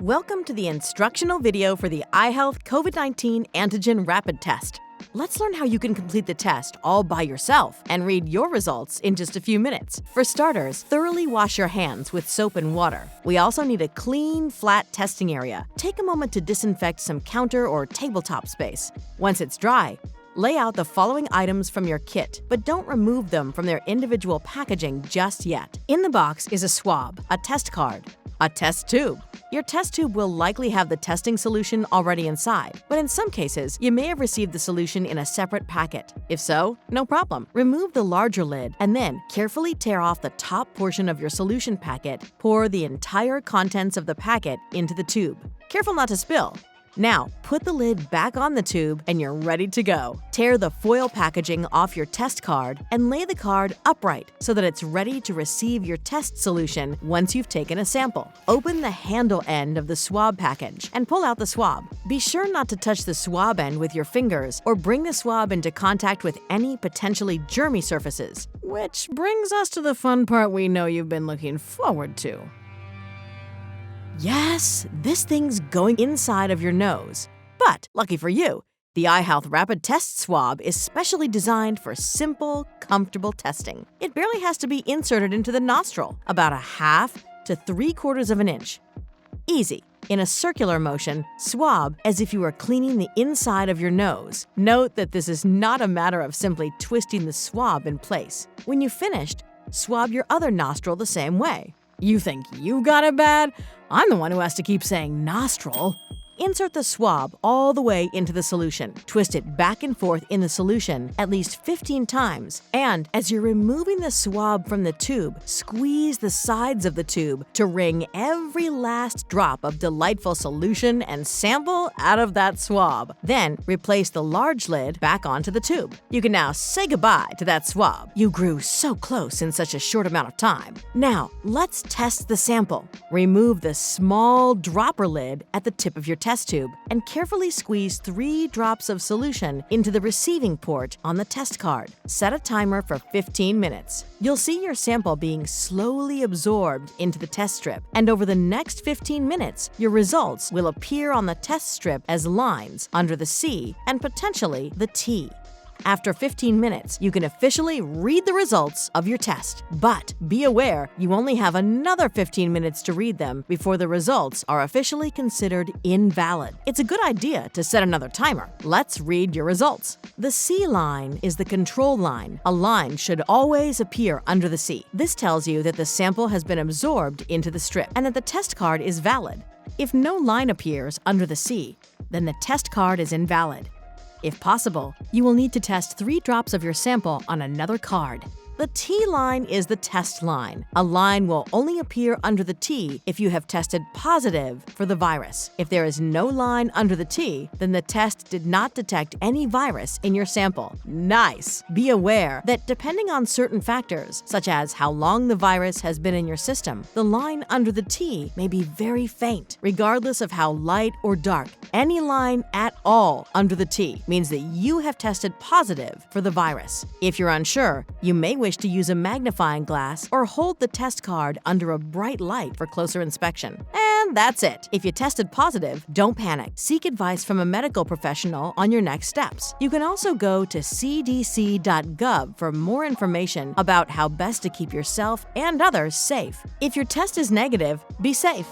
Welcome to the instructional video for the iHealth COVID-19 Antigen Rapid Test. Let's learn how you can complete the test all by yourself and read your results in just a few minutes. For starters, thoroughly wash your hands with soap and water. We also need a clean, flat testing area. Take a moment to disinfect some counter or tabletop space. Once it's dry, lay out the following items from your kit, but don't remove them from their individual packaging just yet. In the box is a swab, a test card, a test tube. Your test tube will likely have the testing solution already inside, but in some cases, you may have received the solution in a separate packet. If so, no problem. Remove the larger lid and then carefully tear off the top portion of your solution packet. Pour the entire contents of the packet into the tube. Careful not to spill. Now, put the lid back on the tube and you're ready to go. Tear the foil packaging off your test card and lay the card upright so that it's ready to receive your test solution once you've taken a sample. Open the handle end of the swab package and pull out the swab. Be sure not to touch the swab end with your fingers or bring the swab into contact with any potentially germy surfaces. Which brings us to the fun part we know you've been looking forward to. Yes, this thing's going inside of your nose. But, lucky for you, the iHealth Rapid Test Swab is specially designed for simple, comfortable testing. It barely has to be inserted into the nostril, about 1/2 to 3/4 of an inch. Easy. In a circular motion, swab as if you were cleaning the inside of your nose. Note that this is not a matter of simply twisting the swab in place. When you've finished, swab your other nostril the same way. You think you got it bad? I'm the one who has to keep saying nostril. Insert the swab all the way into the solution. Twist it back and forth in the solution at least 15 times. And as you're removing the swab from the tube, squeeze the sides of the tube to wring every last drop of delightful solution and sample out of that swab. Then replace the large lid back onto the tube. You can now say goodbye to that swab. You grew so close in such a short amount of time. Now, let's test the sample. Remove the small dropper lid at the tip of your test tube and carefully squeeze 3 drops of solution into the receiving port on the test card. Set a timer for 15 minutes. You'll see your sample being slowly absorbed into the test strip, and over the next 15 minutes, your results will appear on the test strip as lines under the C and potentially the T. After 15 minutes, you can officially read the results of your test. But be aware, you only have another 15 minutes to read them before the results are officially considered invalid. It's a good idea to set another timer. Let's read your results. The C line is the control line. A line should always appear under the C. This tells you that the sample has been absorbed into the strip and that the test card is valid. If no line appears under the C, then the test card is invalid. If possible, you will need to test 3 drops of your sample on another card. The T line is the test line. A line will only appear under the T if you have tested positive for the virus. If there is no line under the T, then the test did not detect any virus in your sample. Nice! Be aware that depending on certain factors, such as how long the virus has been in your system, the line under the T may be very faint. Regardless of how light or dark, any line at all under the T means that you have tested positive for the virus. If you're unsure, you may wish to use a magnifying glass or hold the test card under a bright light for closer inspection. And that's it. If you tested positive, don't panic. Seek advice from a medical professional on your next steps. You can also go to cdc.gov for more information about how best to keep yourself and others safe. If your test is negative, be safe.